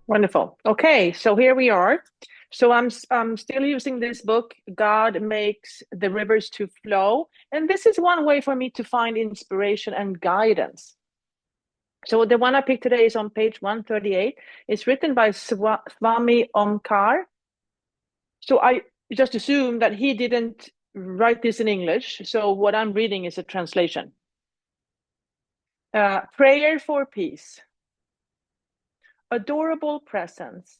Wonderful. Okay, so here we are. So I'm still using this book, God Makes the Rivers to Flow. And this is one way for me to find inspiration and guidance. So the one I picked today is on page 138. It's written by Swami Omkar. So I just assume that he didn't write this in English. So what I'm reading is a translation. Prayer for peace. Adorable presence.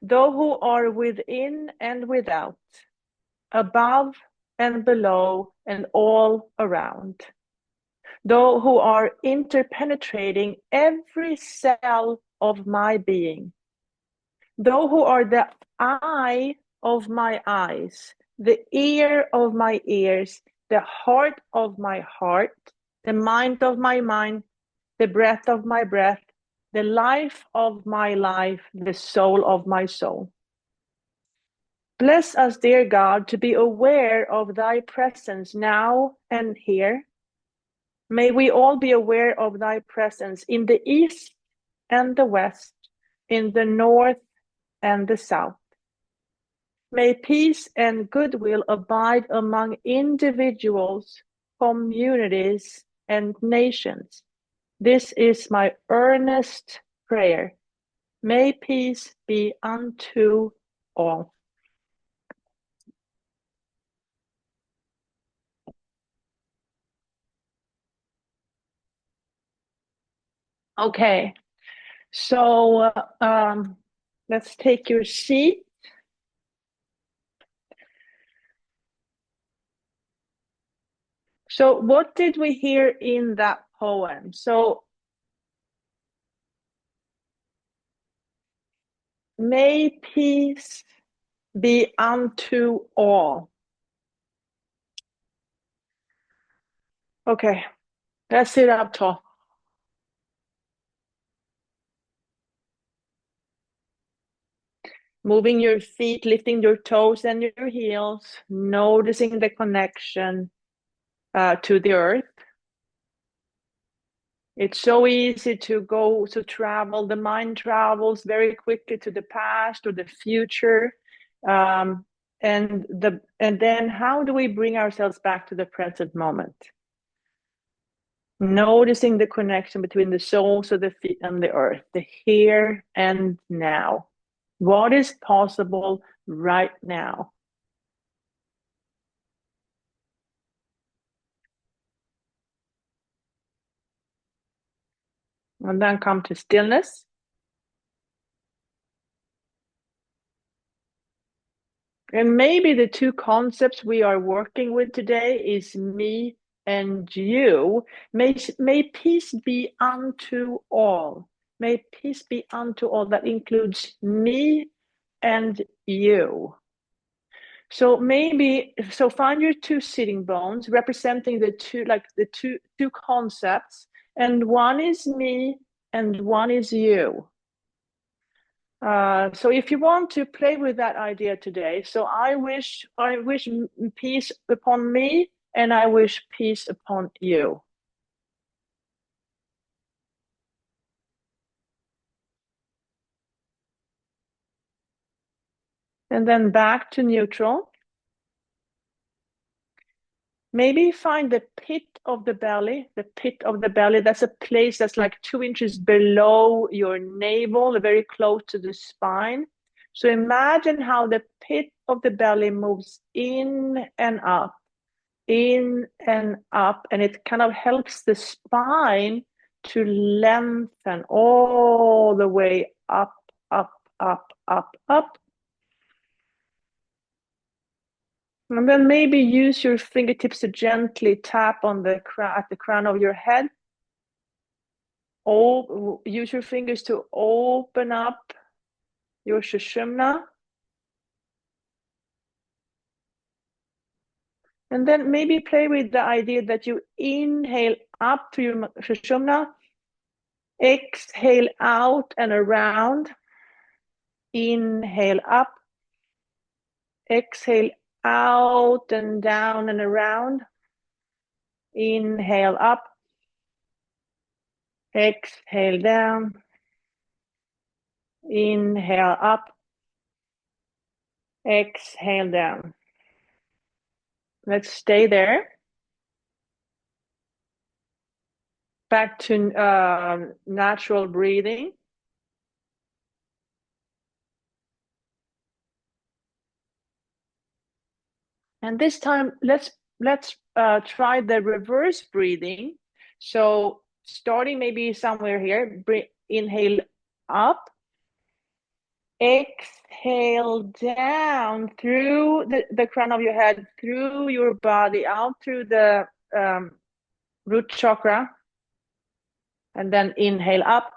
Thou who are within and without, above and below and all around. Thou who are interpenetrating every cell of my being. Thou who are the eye of my eyes, the ear of my ears, the heart of my heart, the mind of my mind, the breath of my breath, the life of my life, the soul of my soul. Bless us, dear God, to be aware of thy presence now and here. May we all be aware of thy presence in the east and the west, in the north and the south. May peace and goodwill abide among individuals, communities, and nations. This is my earnest prayer. May peace be unto all. Okay, so let's take your seat. So what did we hear in that poem? So may peace be unto all. Okay, let's sit up tall. Moving your feet, lifting your toes and your heels, noticing the connection to the earth. It's so easy to travel. The mind travels very quickly to the past or the future. Um, and then how do we bring ourselves back to the present moment? Noticing the connection between the soles of the feet and the earth, the here and now. What is possible right now? And then come to stillness. And maybe the two concepts we are working with today is me and you. May peace be unto all. May peace be unto all. That includes me and you. So find your two sitting bones representing the two concepts, and one is me and one is you. So if you want to play with that idea today, so I wish peace upon me, and I wish peace upon you. And then back to neutral. Maybe find the pit of the belly. The pit of the belly, that's a place that's like 2 inches below your navel, very close to the spine. So imagine how the pit of the belly moves in and up, and it kind of helps the spine to lengthen all the way up, up, up, up, up. And then maybe use your fingertips to gently tap on the at the crown of your head. Use your fingers to open up your Sushumna. And then maybe play with the idea that you inhale up to your Sushumna, exhale out and around, inhale up, exhale out and down and around, inhale up, exhale down, Inhale up, exhale down. Let's stay there. Back to natural breathing. And this time, let's try the reverse breathing. So starting maybe somewhere here, inhale up, exhale down through the crown of your head, through your body, out through the root chakra. And then inhale up,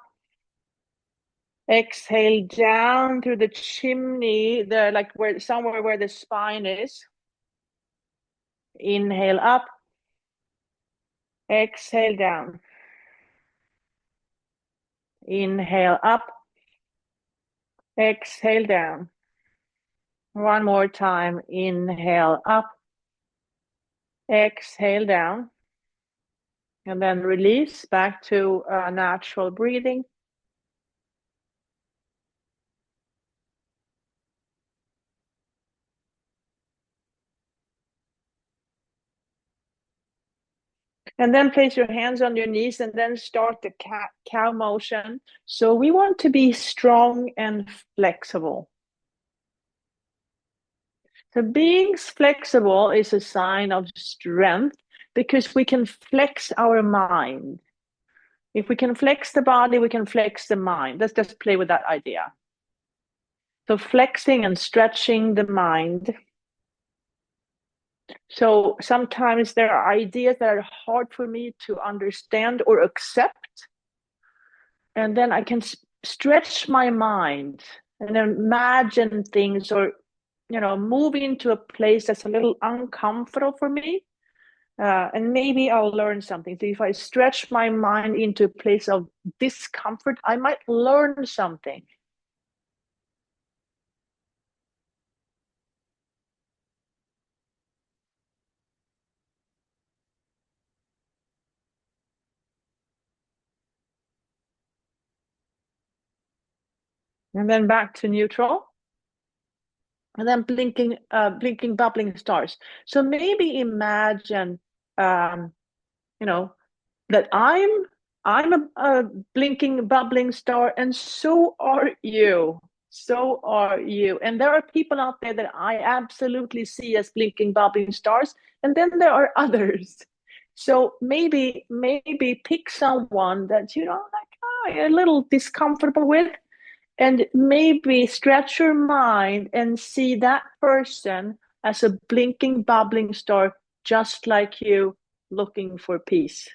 exhale down through the chimney, the like where somewhere where the spine is. Inhale up, exhale down. Inhale up, exhale down. One more time. Inhale up, exhale down. And then release back to natural breathing. And then place your hands on your knees and then start the cow motion. So we want to be strong and flexible. So being flexible is a sign of strength because we can flex our mind. If we can flex the body, we can flex the mind. Let's just play with that idea. So flexing and stretching the mind. So sometimes there are ideas that are hard for me to understand or accept. And then I can stretch my mind and imagine things, or move into a place that's a little uncomfortable for me. And maybe I'll learn something. So if I stretch my mind into a place of discomfort, I might learn something. And then back to neutral. And then blinking, bubbling stars. So maybe imagine, you know, that I'm a blinking, bubbling star, and so are you. So are you. And there are people out there that I absolutely see as blinking, bubbling stars, and then there are others. So maybe pick someone that you're a little discomfortable with, and maybe stretch your mind and see that person as a blinking, bubbling star, just like you, looking for peace.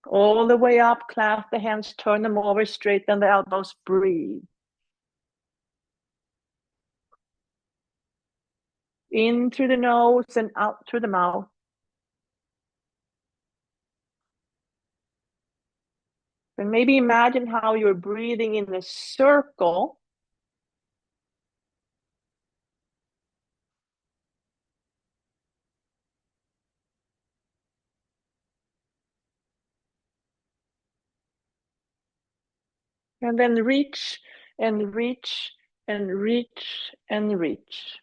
All the way up, clasp the hands, turn them over, straighten the elbows, breathe. In through the nose and out through the mouth. And maybe imagine how you're breathing in a circle. And then reach and reach and reach and reach.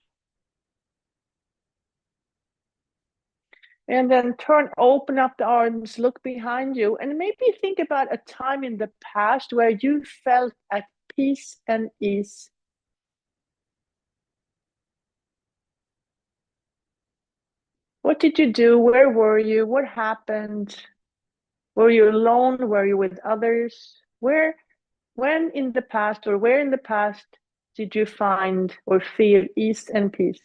And then open up the arms, look behind you, and maybe think about a time in the past where you felt at peace and ease. What did you do? Where were you? What happened? Were you alone? Were you with others? When in the past, or where in the past did you find or feel ease and peace?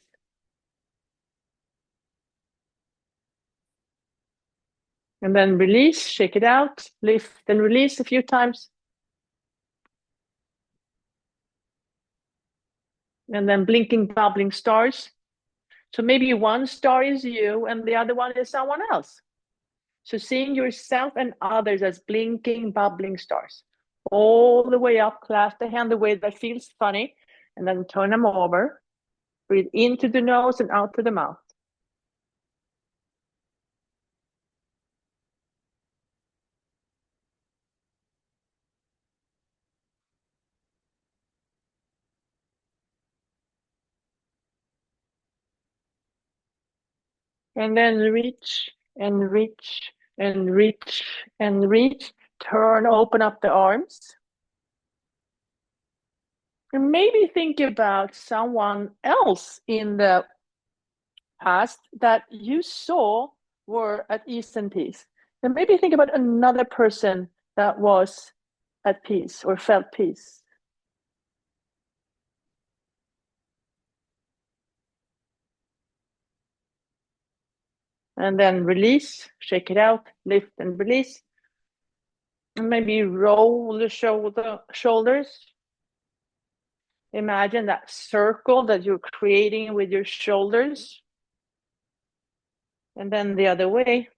And then release, shake it out, lift and release a few times. And then blinking, bubbling stars. So maybe one star is you and the other one is someone else. So seeing yourself and others as blinking, bubbling stars. All the way up, clasp the hand the way that feels funny, and then turn them over. Breathe into the nose and out to the mouth. And then reach and reach and reach and reach. Turn, open up the arms. And maybe think about someone else in the past that you saw were at ease and peace. And maybe think about another person that was at peace or felt peace. And then release, shake it out, lift and release. And maybe roll the shoulders. Imagine that circle that you're creating with your shoulders. And then the other way.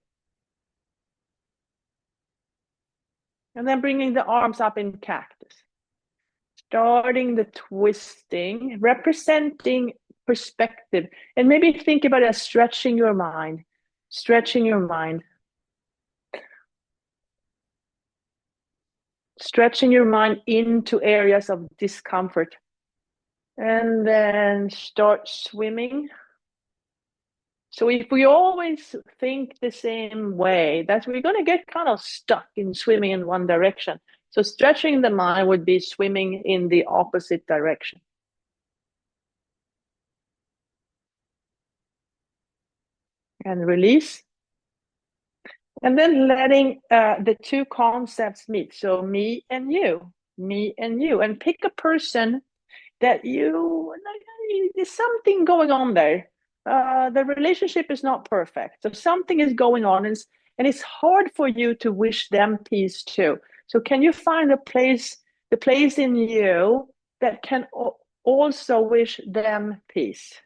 And then bringing the arms up in cactus. Starting the twisting, representing perspective. And maybe think about it as stretching your mind. Stretching your mind. Stretching your mind into areas of discomfort. And then start swimming. So if we always think the same way, that we're going to get kind of stuck in swimming in one direction. So stretching the mind would be swimming in the opposite direction. And release. And then letting the two concepts meet. So me and you, and pick a person that there's something going on there. The relationship is not perfect. So something is going on, and it's hard for you to wish them peace too. So can you find the place in you that can also wish them peace?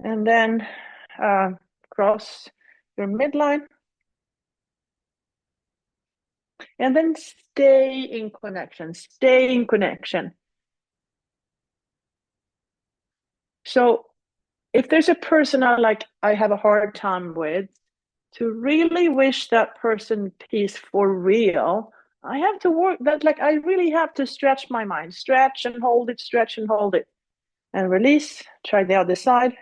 And then cross your midline. And then stay in connection, stay in connection. So if there's a person I have a hard time with, to really wish that person peace for real, I have to work that, like, I really have to stretch my mind, stretch and hold it, stretch and hold it, and release. Try the other side.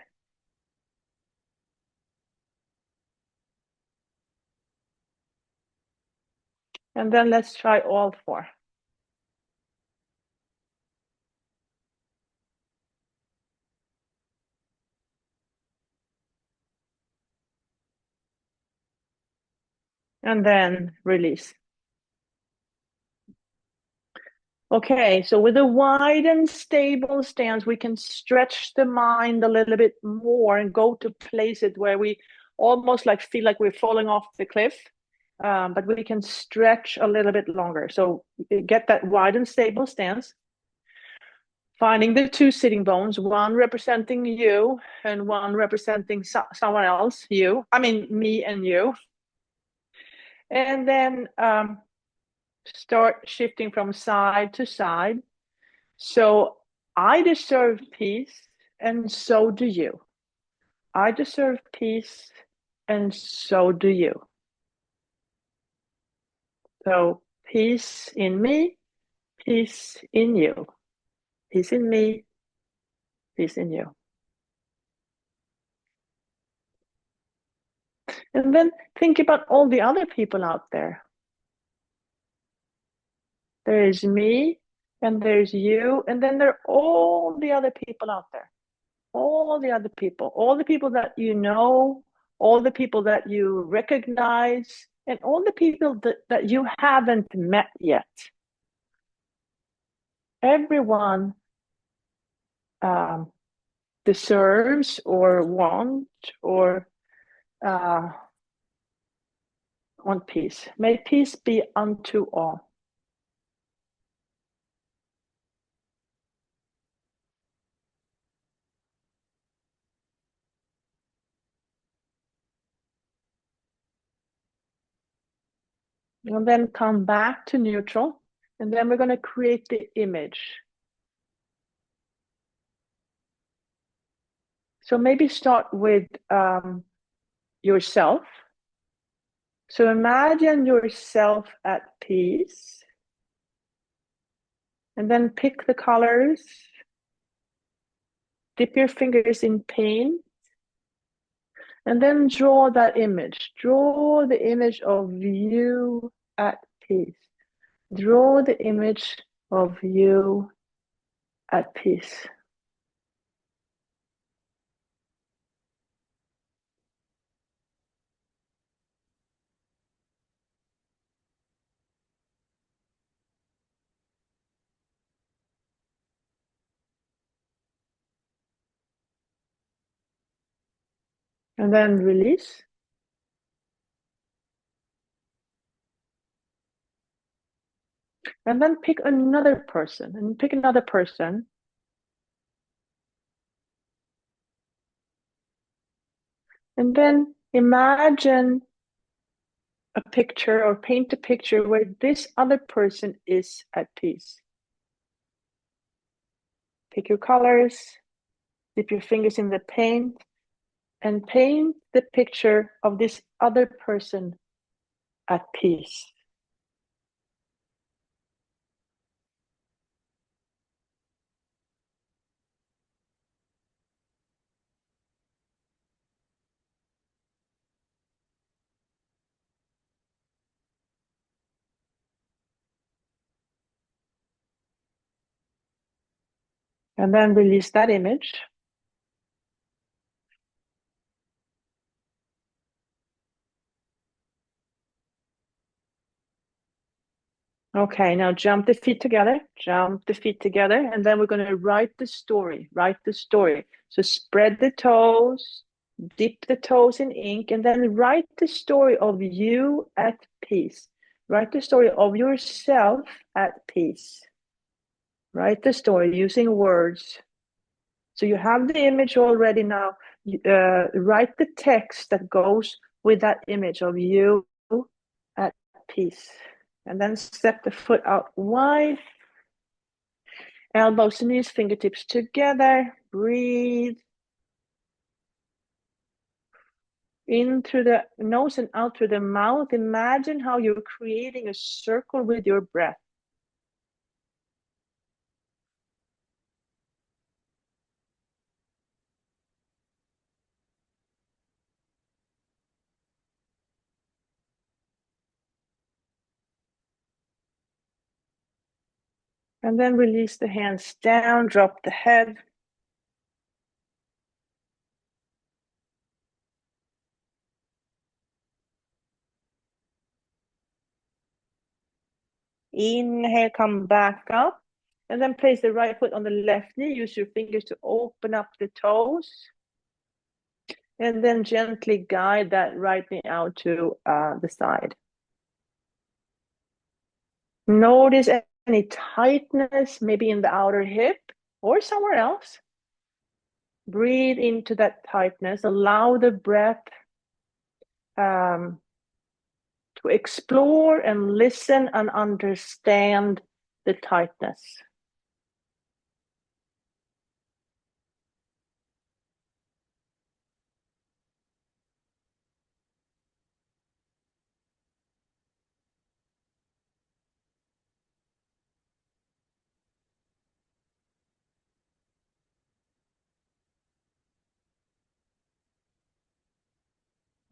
And then let's try all four. And then release. Okay, so with a wide and stable stance, we can stretch the mind a little bit more and go to places where we almost like feel like we're falling off the cliff, but we can stretch a little bit longer. So get that wide and stable stance, finding the two sitting bones, one representing you and one representing someone else, me and you. And then start shifting from side to side. So I deserve peace, and so do you. I deserve peace, and so do you. So peace in me, peace in you. Peace in me, peace in you. And then think about all the other people out there. There is me, and there's you, and then there are all the other people out there. All the other people, all the people that you know, all the people that you recognize, and all the people that you haven't met yet. Everyone deserves or or uh, want peace. May peace be unto all. And then come back to neutral. And then we're going to create the image. So maybe start with yourself. So imagine yourself at peace. And then pick the colors. Dip your fingers in paint. And then draw that image. Draw the image of you at peace. Draw the image of you at peace. And then release. And then pick another person. And pick another person. And then imagine a picture or paint a picture where this other person is at peace. Pick your colors, dip your fingers in the paint, and paint the picture of this other person at peace. And then release that image. Okay, now jump the feet together, and then we're going to write the story. So spread the toes, dip the toes in ink, and then write the story of you at peace. Write the story of yourself at peace. Write the story using words. So you have the image already now. Write the text that goes with that image of you at peace. And then step the foot out wide. Elbows, knees, fingertips together. Breathe in through the nose and out through the mouth. Imagine how you're creating a circle with your breath. And then release the hands down, drop the head. Inhale, come back up. And then place the right foot on the left knee. Use your fingers to open up the toes. And then gently guide that right knee out to the side. Notice any tightness, maybe in the outer hip or somewhere else. Breathe into that tightness. Allow the breath to explore and listen and understand the tightness.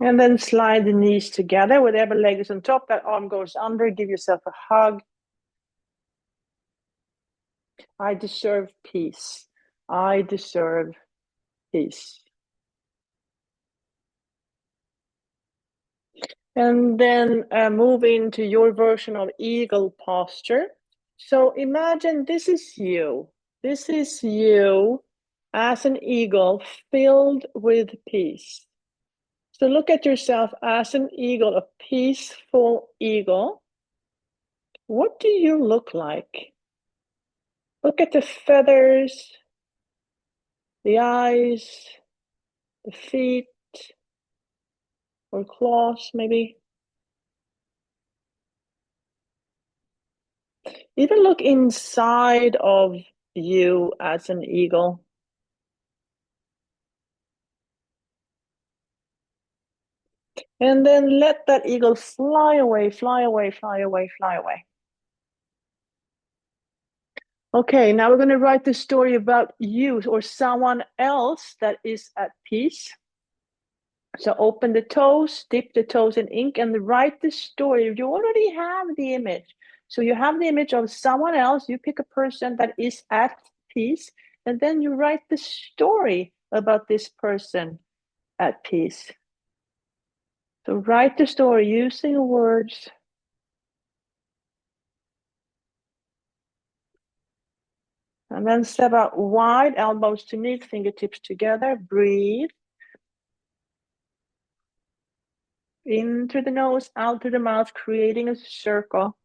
And then slide the knees together. Whatever leg is on top, that arm goes under. Give yourself a hug. I deserve peace. I deserve peace. And then move into your version of eagle posture. So imagine this is you. This is you as an eagle filled with peace. So look at yourself as an eagle, a peaceful eagle. What do you look like? Look at the feathers, the eyes, the feet, or claws, maybe. Even look inside of you as an eagle. And then let that eagle fly away, fly away, fly away, fly away. Okay, now we're going to write the story about you or someone else that is at peace. So open the toes, dip the toes in ink, and write the story. You already have the image. So you have the image of someone else. You pick a person that is at peace, and then you write the story about this person at peace. So write the story using words. And then step out wide, elbows to knees, fingertips together. Breathe. In through the nose, out through the mouth, creating a circle.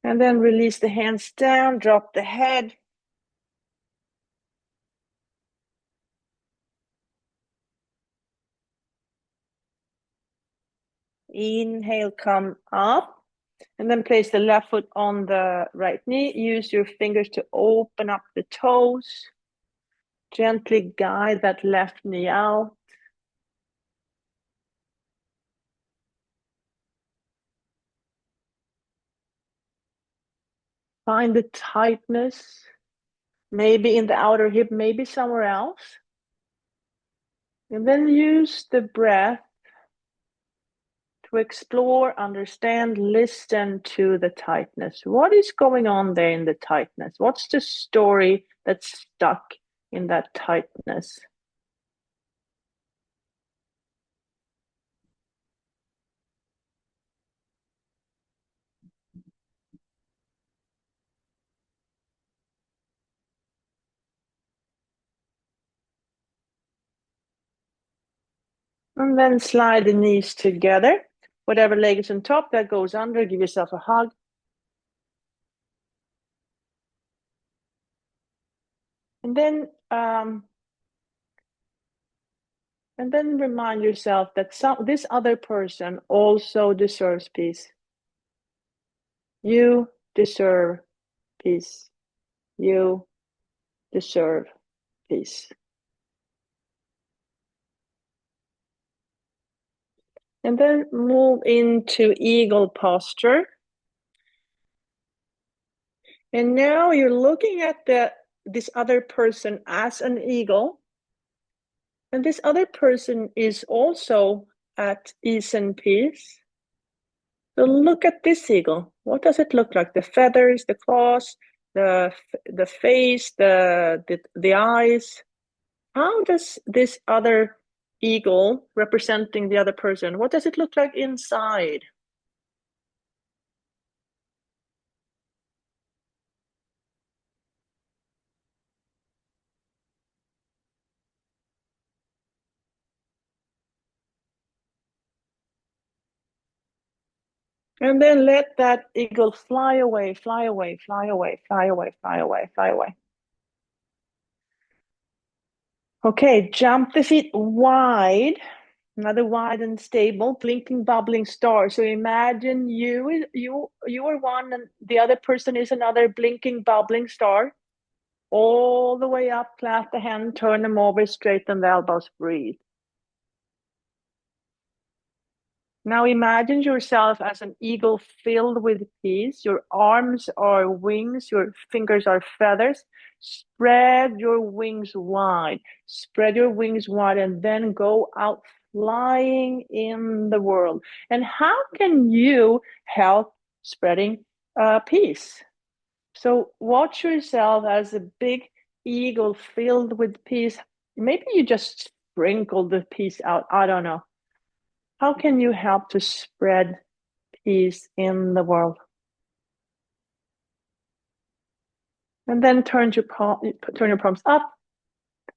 And then release the hands down, drop the head. Inhale, come up. And then place the left foot on the right knee. Use your fingers to open up the toes. Gently guide that left knee out. Find the tightness, maybe in the outer hip, maybe somewhere else. And then use the breath to explore, understand, listen to the tightness. What is going on there in the tightness? What's the story that's stuck in that tightness? And then slide the knees together. Whatever leg is on top, that goes under. Give yourself a hug. And then remind yourself that this other person also deserves peace. You deserve peace. You deserve peace. And then move into eagle posture. And now you're looking at this other person as an eagle. And this other person is also at ease and peace. So look at this eagle. What does it look like? The feathers, the claws, the face, the eyes. How does this other eagle representing the other person, what does it look like inside? And then let that eagle fly away, fly away, fly away, fly away, fly away, fly away. Okay, jump the feet wide. Another wide and stable, blinking, bubbling star. So imagine you are one, and the other person is another blinking, bubbling star. All the way up, clasp the hand, turn them over, straighten the elbows, breathe. Now imagine yourself as an eagle filled with peace. Your arms are wings, your fingers are feathers. Spread your wings wide. Spread your wings wide and then go out flying in the world. And how can you help spreading peace? So watch yourself as a big eagle filled with peace. Maybe you just sprinkle the peace out. I don't know. How can you help to spread peace in the world? And then turn your palms up.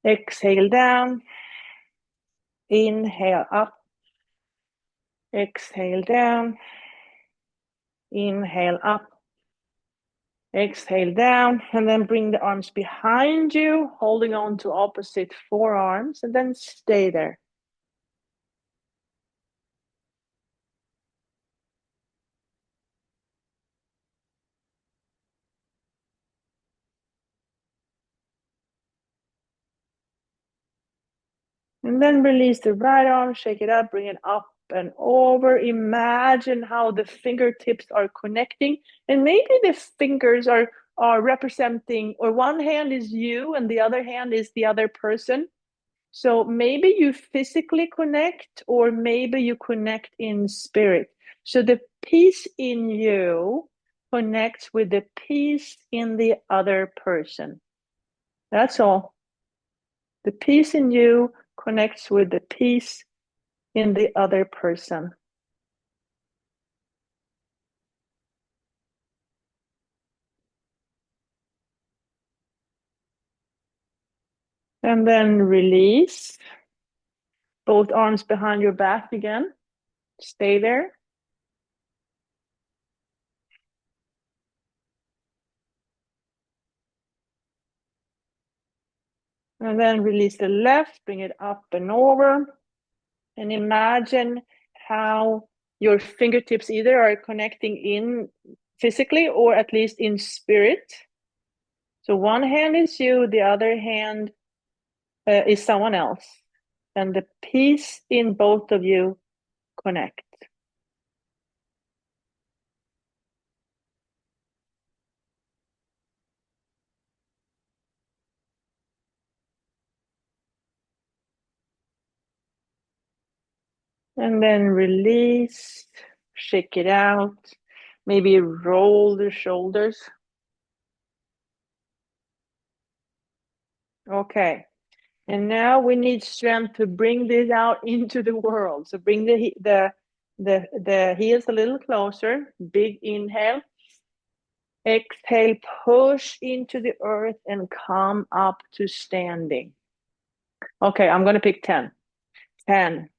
Exhale down. Inhale up. Exhale down. Inhale up. Exhale down. And then bring the arms behind you, holding on to opposite forearms, and then stay there. And then release the right arm, shake it up, bring it up and over. Imagine how the fingertips are connecting. And maybe the fingers are representing, or one hand is you and the other hand is the other person. So maybe you physically connect, or maybe you connect in spirit. So the peace in you connects with the peace in the other person. That's all. The peace in you connects with the peace in the other person. And then release. Both arms behind your back again. Stay there. And then release the left, bring it up and over. And imagine how your fingertips either are connecting in physically or at least in spirit. So one hand is you, the other hand is someone else. And the peace in both of you connect. And then release, shake it out, maybe roll the shoulders. Okay. And now we need strength to bring this out into the world. So bring the heels a little closer. Big inhale. Exhale, push into the earth and come up to standing. Okay, I'm going to pick 10. 10,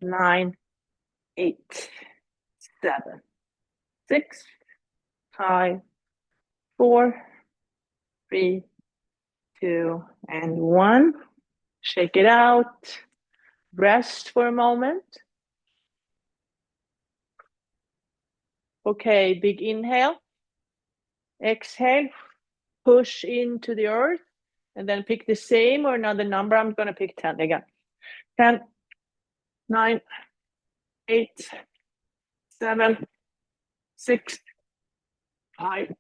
9, 8, 7, 6, 5, 4, 3, 2, and 1. Shake it out. Rest for a moment. Okay, big inhale. Exhale, push into the earth, and then pick the same or another number. I'm going to pick 10 again. 10, 9, 8, 7, 6, 5,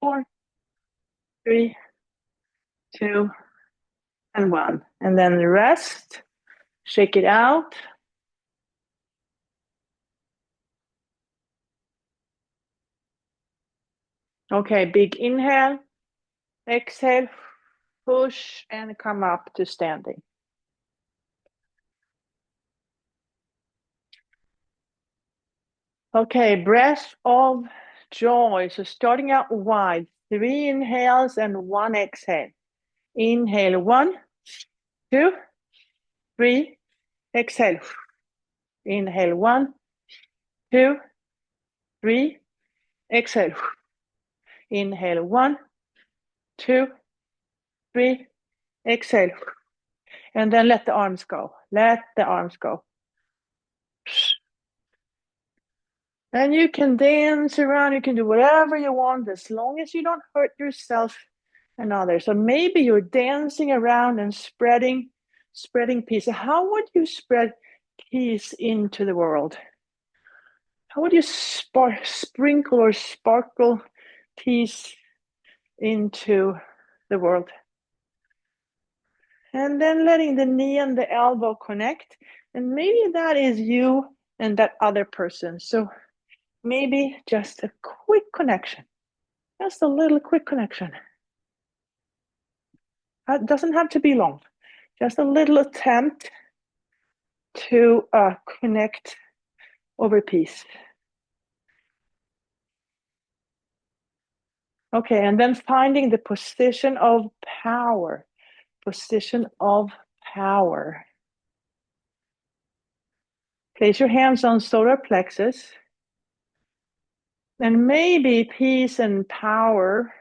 4, 3, 2, and 1. And then rest. Shake it out. Okay, big inhale. Exhale, push, and come up to standing. Okay, breath of joy. So starting out wide, 3 inhales and 1 exhale. Inhale, 1, 2, 3, exhale. Inhale, 1, 2, 3, exhale. Inhale, 1, 2, 3, exhale. And then let the arms go. Let the arms go. And you can dance around, you can do whatever you want as long as you don't hurt yourself and others. So maybe you're dancing around and spreading peace. How would you spread peace into the world? How would you sprinkle or sparkle peace into the world? And then letting the knee and the elbow connect. And maybe that is you and that other person. So maybe just a quick connection. Just a little quick connection. It doesn't have to be long. Just a little attempt to connect over peace. Okay, and then finding the position of power. Position of power. Place your hands on solar plexus. And maybe peace and power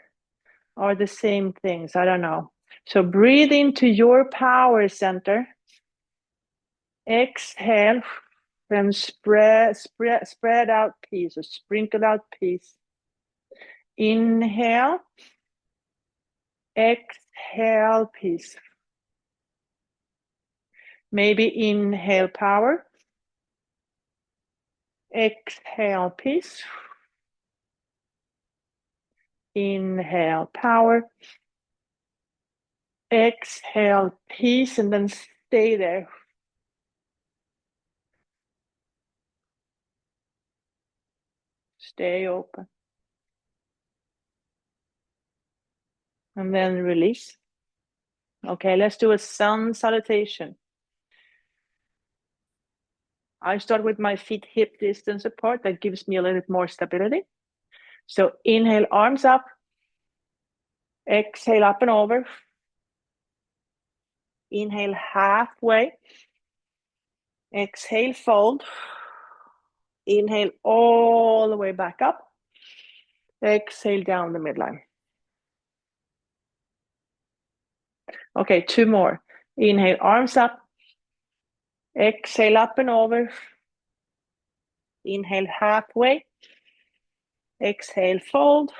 are the same things. I don't know. So breathe into your power center. Exhale and spread out peace, or sprinkle out peace. Inhale. Exhale peace. Maybe inhale power. Exhale peace. Inhale power. Exhale peace, and then stay there. Stay open. And then release. Okay, let's do a sun salutation. I start with my feet hip distance apart. That gives me a little bit more stability. So inhale, arms up. Exhale, up and over. Inhale, halfway. Exhale, fold. Inhale all the way back up. Exhale down the midline. Okay, 2 more. Inhale, arms up. Exhale, up and over. Inhale, halfway. Exhale, fold.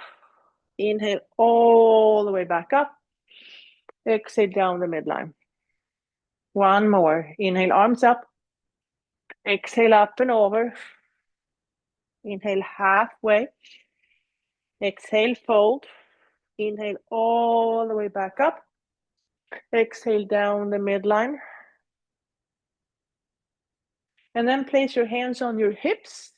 Inhale all the way back up. Exhale down the midline. 1 more. Inhale, arms up. Exhale, up and over. Inhale, halfway. Exhale, fold. Inhale all the way back up. Exhale down the midline. And then place your hands on your hips.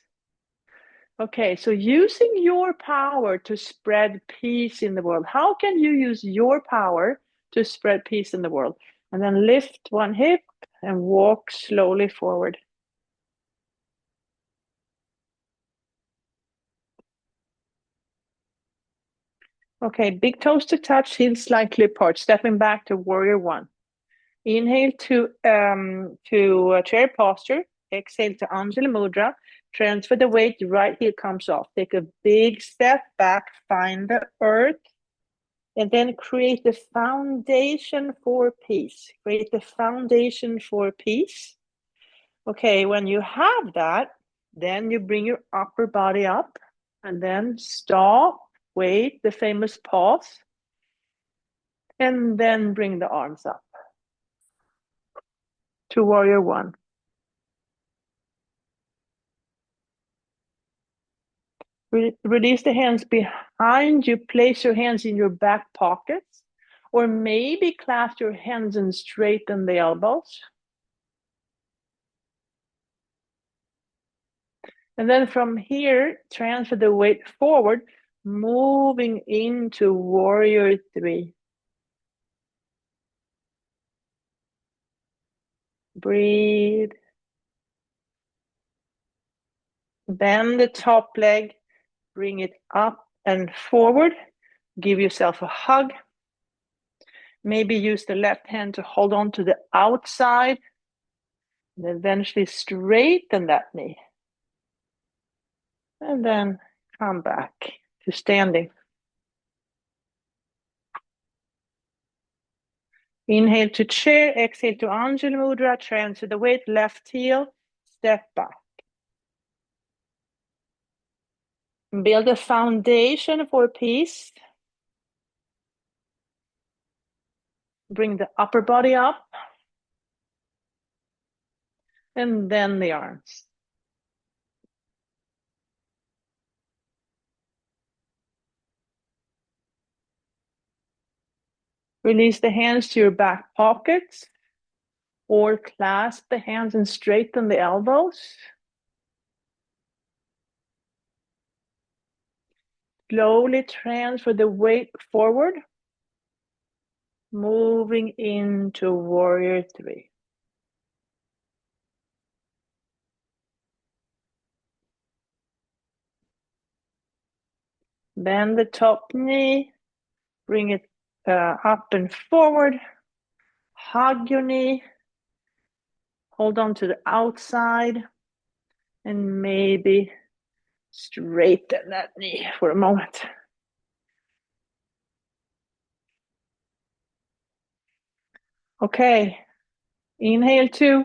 Okay, so using your power to spread peace in the world. How can you use your power to spread peace in the world? And then lift one hip and walk slowly forward. Okay, big toes to touch, heels slightly apart, stepping back to warrior 1. Inhale to chair posture. Exhale to Anjali Mudra. Transfer the weight, right heel comes off. Take a big step back, find the earth, and then create the foundation for peace. Create the foundation for peace. Okay, when you have that, then you bring your upper body up, and then stop, wait, the famous pause, and then bring the arms up to warrior 1. Release the hands behind you. Place your hands in your back pockets, or maybe clasp your hands and straighten the elbows. And then from here, transfer the weight forward, moving into warrior 3. Breathe. Bend the top leg, bring it up and forward. Give yourself a hug. Maybe use the left hand to hold on to the outside, and eventually straighten that knee. And then come back to standing. Inhale to chair, exhale to Anjali Mudra, transfer the weight, left heel, step back. Build a foundation for peace. Bring the upper body up. And then the arms. Release the hands to your back pockets, or clasp the hands and straighten the elbows. Slowly transfer the weight forward, moving into warrior 3. Bend the top knee, bring it up and forward. Hug your knee. Hold on to the outside. And maybe straighten that knee for a moment. Okay. Inhale to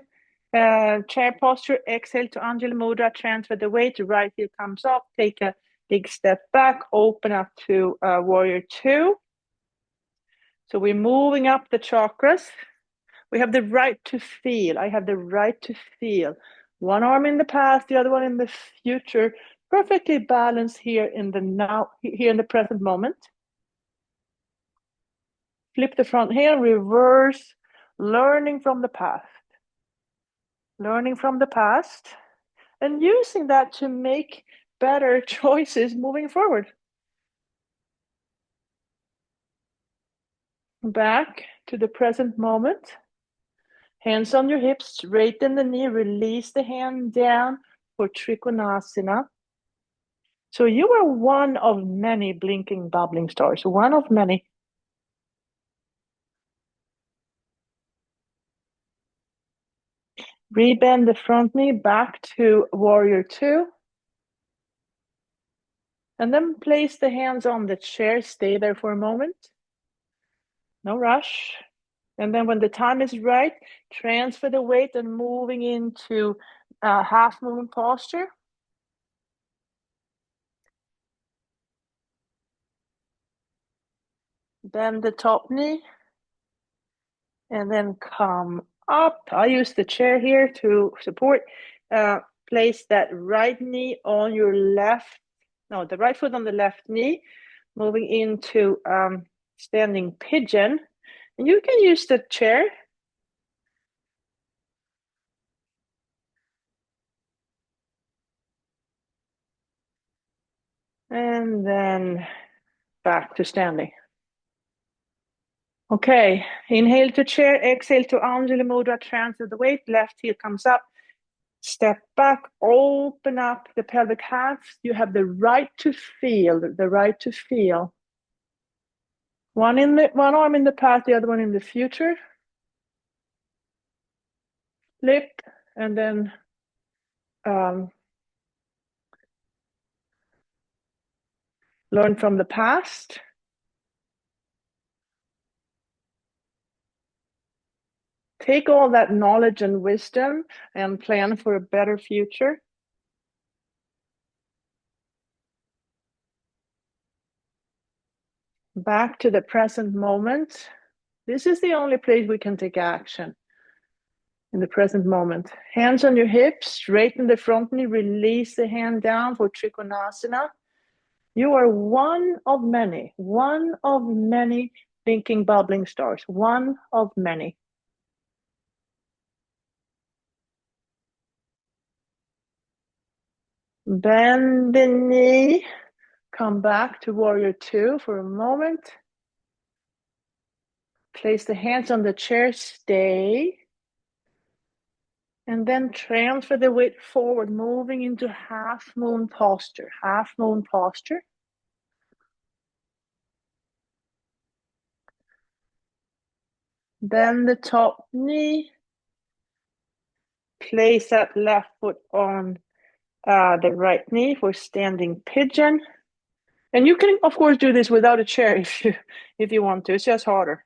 chair posture. Exhale to Anjali Mudra. Transfer the weight. Right heel comes up. Take a big step back. Open up to warrior 2. So we're moving up the chakras. We have the right to feel. I have the right to feel. One arm in the past, the other one in the future, perfectly balanced here in the now, here in the present moment. Flip the front heel, reverse, learning from the past. Learning from the past and using that to make better choices moving forward. Back to the present moment. Hands on your hips, straighten the knee, release the hand down for Trikonasana. So you are one of many blinking, bubbling stars, one of many. Rebend the front knee back to warrior two. And then place the hands on the chair. Stay there for a moment. No rush. And then when the time is right, transfer the weight and moving into half moon posture. Bend the top knee. And then come up. I use the chair here to support. Place that right knee on your left, no, the right foot on the left knee, moving into standing pigeon. And you can use the chair. And then back to standing. Okay, inhale to chair, exhale to Anjali Mudra, transfer the weight, left heel comes up, step back, open up the pelvic half. You have the right to feel, the right to feel. One arm in the past, the other one in the future. Flip, and then learn from the past. Take all that knowledge and wisdom and plan for a better future. Back to the present moment. This is the only place we can take action. In the present moment. Hands on your hips, straighten the front knee, release the hand down for Trikonasana. You are one of many thinking, bubbling stars, one of many. Bend the knee, come back to warrior two for a moment. Place the hands on the chair, stay. And then transfer the weight forward, moving into half moon posture, half moon posture. Bend the top knee. Place that left foot on the right knee for standing pigeon. And you can, of course, do this without a chair if you want to. It's just harder.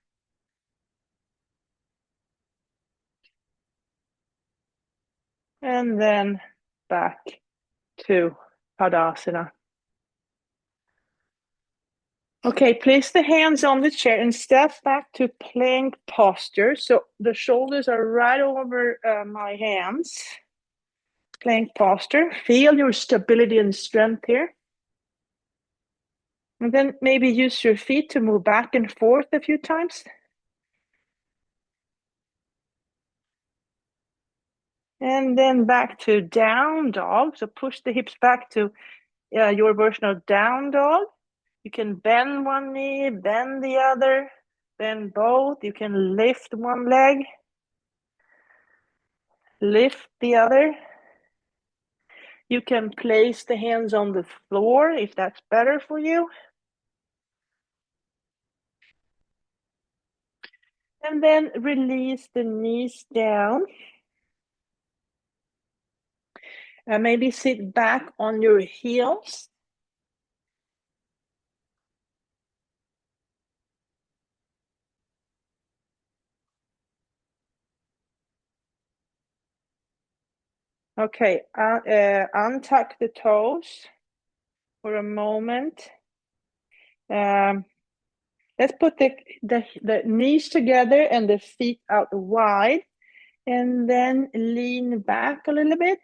And then back to Tadasana. Okay, place the hands on the chair and step back to plank posture. So the shoulders are right over my hands. Plank posture. Feel your stability and strength here. And then maybe use your feet to move back and forth a few times. And then back to down dog. So push the hips back to your version of down dog. You can bend one knee, bend the other, bend both. You can lift one leg, lift the other. You can place the hands on the floor if that's better for you. And then release the knees down. And maybe sit back on your heels. Okay, untuck the toes for a moment. Let's put the knees together and the feet out wide, and then lean back a little bit.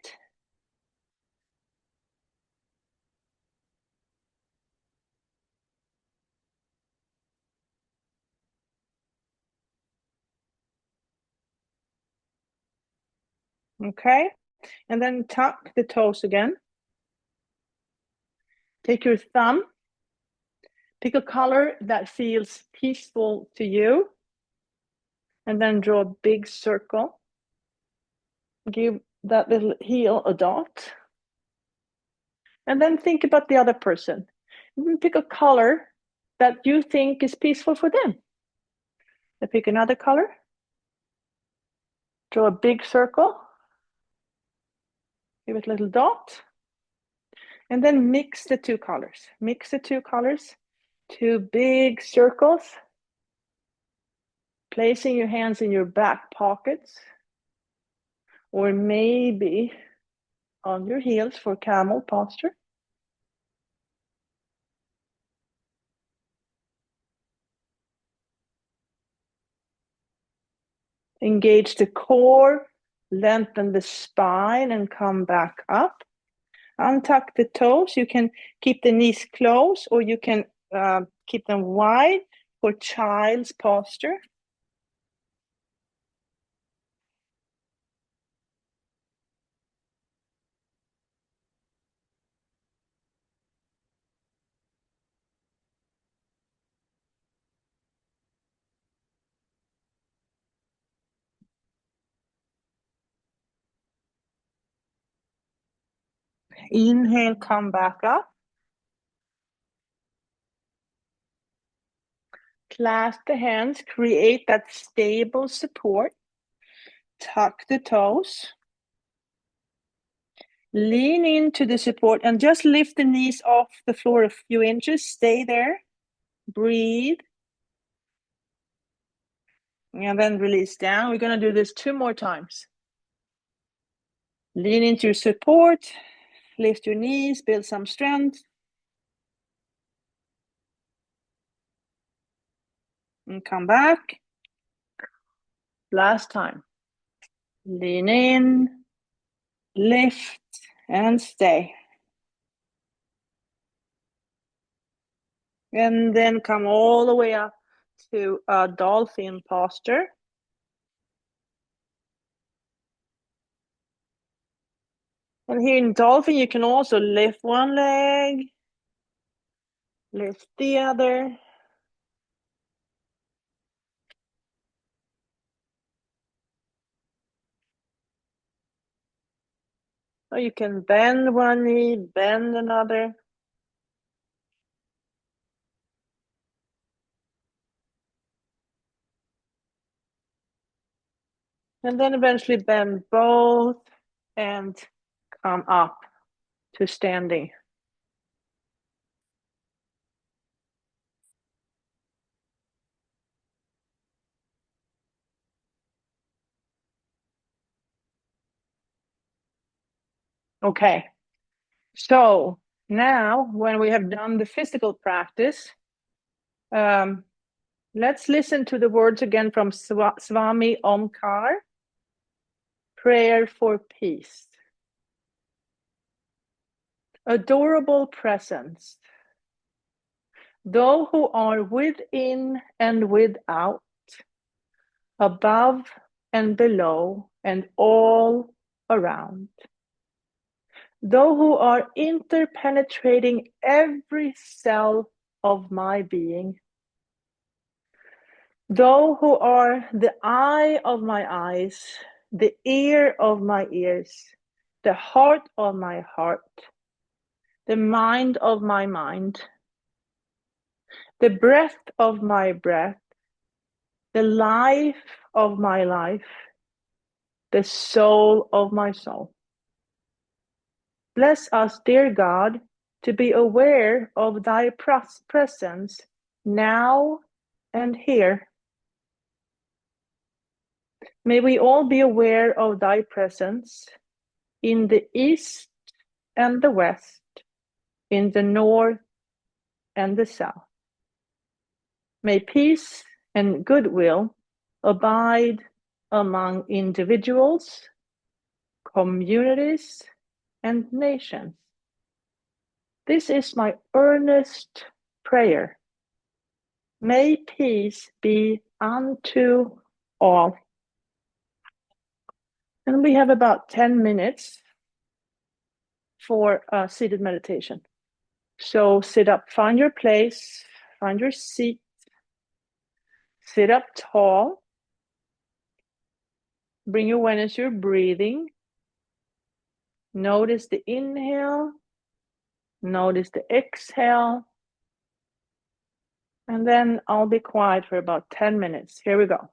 Okay, and then tuck the toes again. Take your thumb, pick a color that feels peaceful to you, and then draw a big circle. Give that little heel a dot. And then think about the other person. And pick a color that you think is peaceful for them. And pick another color. Draw a big circle. Give it a little dot. And then mix the two colors. Mix the two colors. Two big circles. Placing your hands in your back pockets. Or maybe on your heels for camel posture. Engage the core, lengthen the spine and come back up. Untuck the toes. You can keep the knees closed or you can keep them wide for child's posture. Inhale, come back up. Clasp the hands, create that stable support. Tuck the toes. Lean into the support and just lift the knees off the floor a few inches. Stay there. Breathe. And then release down. We're going to do this 2 more times. Lean into your support. Lift your knees, build some strength. And come back. Last time. Lean in, lift, and stay. And then come all the way up to a dolphin posture. And here in dolphin, you can also lift one leg, lift the other. Or you can bend one knee, bend another. And then eventually bend both and come up to standing. Okay, so now when we have done the physical practice, let's listen to the words again from Swami Omkar, prayer for peace. Adorable presence, thou who are within and without, above and below and all around. Thou who are interpenetrating every cell of my being. Thou who are the eye of my eyes, the ear of my ears, the heart of my heart, the mind of my mind, the breath of my breath, the life of my life, the soul of my soul. Bless us, dear God, to be aware of thy presence now and here. May we all be aware of thy presence in the east and the west, in the north and the south. May peace and goodwill abide among individuals, communities, and nations. This is my earnest prayer. May peace be unto all. And we have about 10 minutes for a seated meditation. So sit up, find your place, find your seat, sit up tall. Bring your awareness to your breathing. Notice the inhale, notice the exhale, and then I'll be quiet for about 10 minutes. Here we go.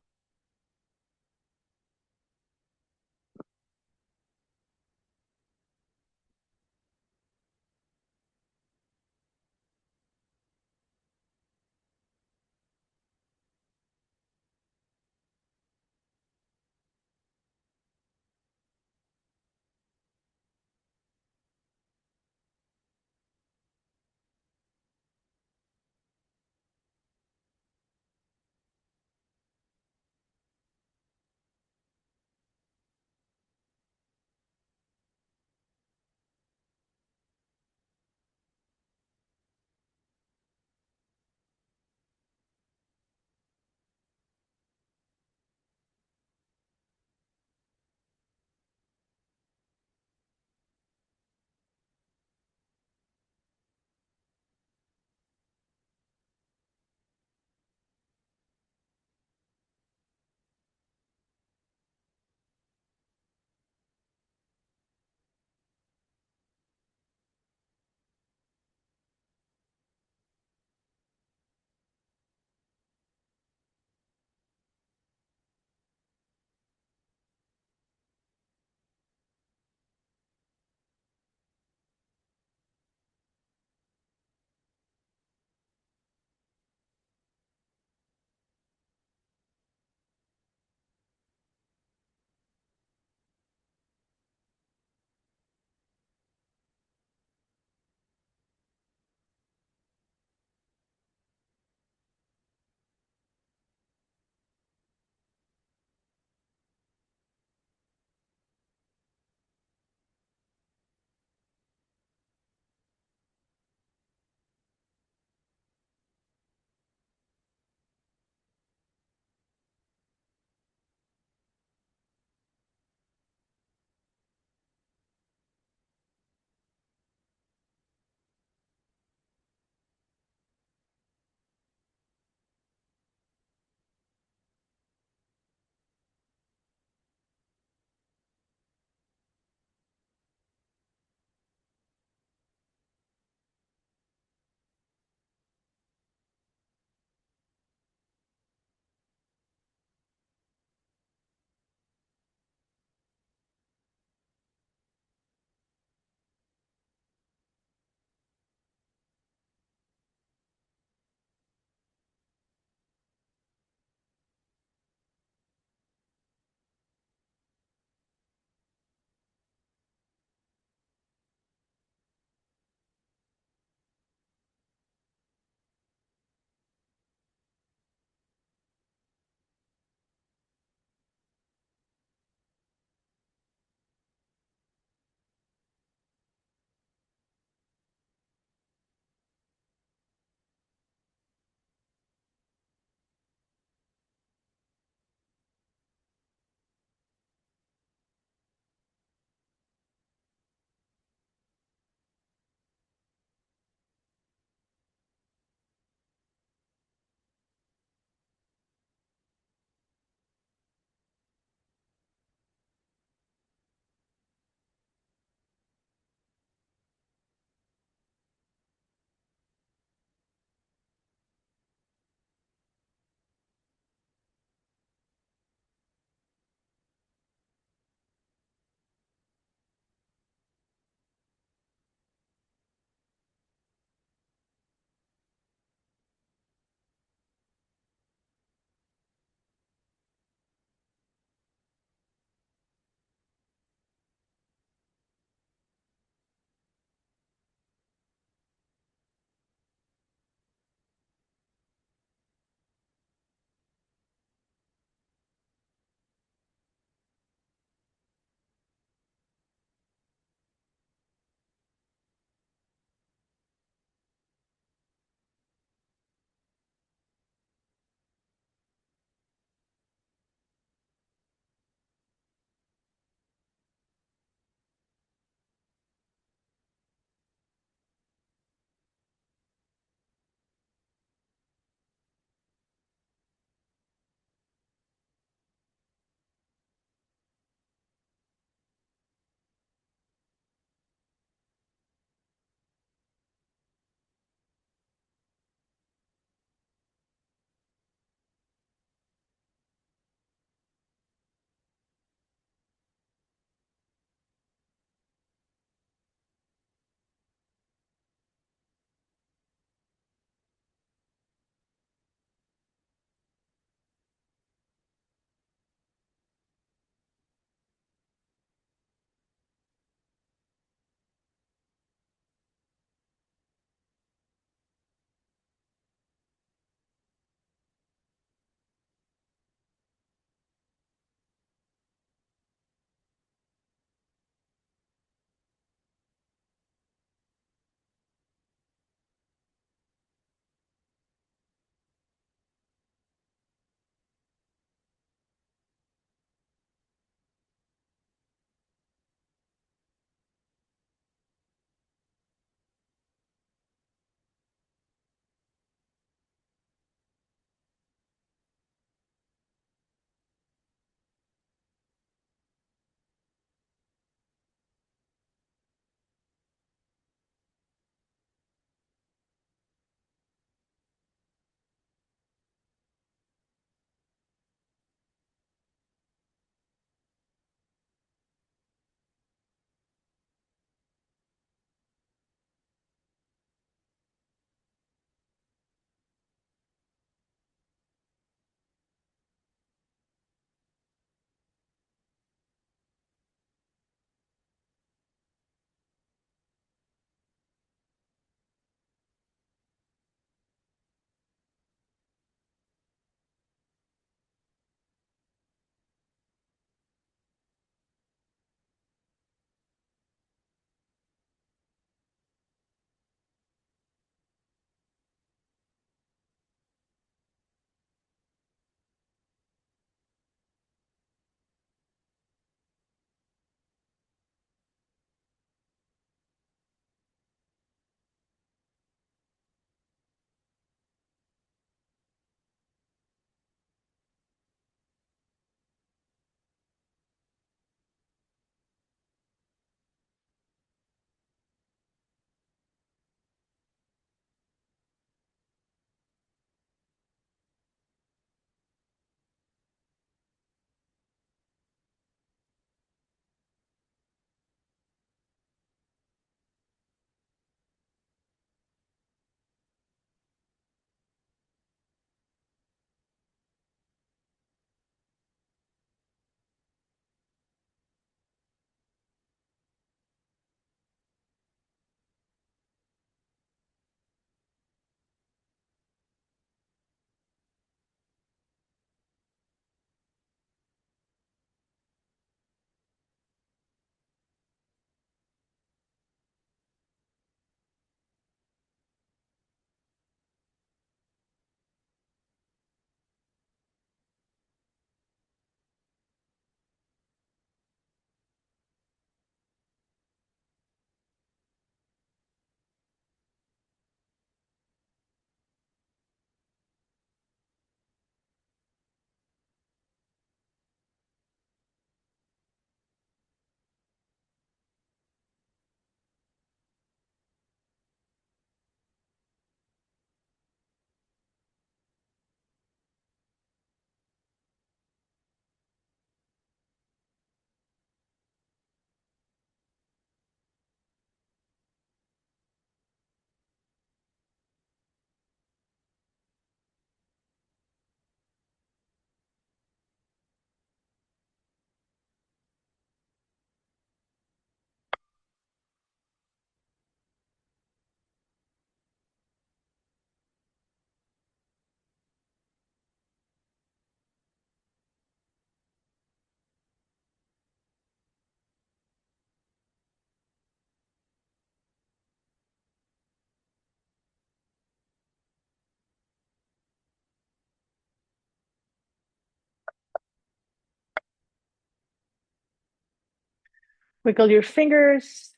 Wiggle your fingers,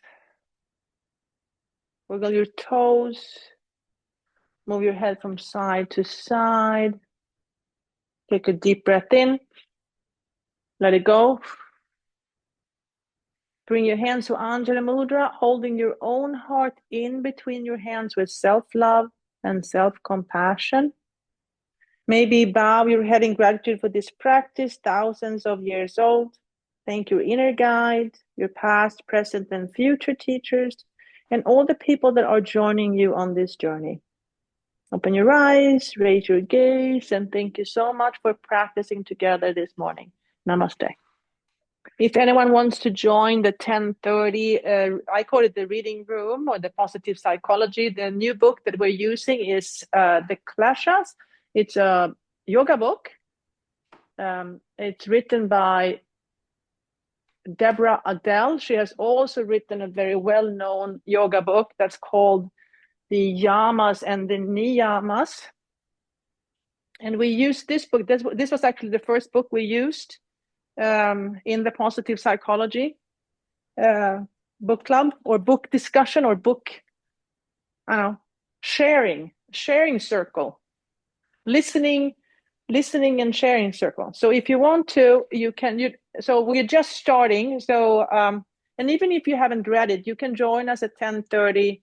wiggle your toes, move your head from side to side. Take a deep breath in, let it go. Bring your hands to Anjali Mudra, holding your own heart in between your hands with self-love and self-compassion. Maybe bow your head in gratitude for this practice, thousands of years old. Thank your inner guide, your past, present, and future teachers, and all the people that are joining you on this journey. Open your eyes, raise your gaze, and thank you so much for practicing together this morning. Namaste. If anyone wants to join the 10:30, I call it the reading room or the positive psychology. The new book that we're using is The Klashas. It's a yoga book. It's written by Deborah Adele. She has also written a very well-known yoga book that's called The Yamas and the Niyamas. And we used this book. This was actually the first book we used in the positive psychology book club or book discussion or book, I don't know, sharing circle, listening and sharing circle. So if you want to, so we're just starting. So, and even if you haven't read it, you can join us at 10:30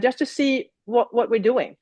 just to see what we're doing.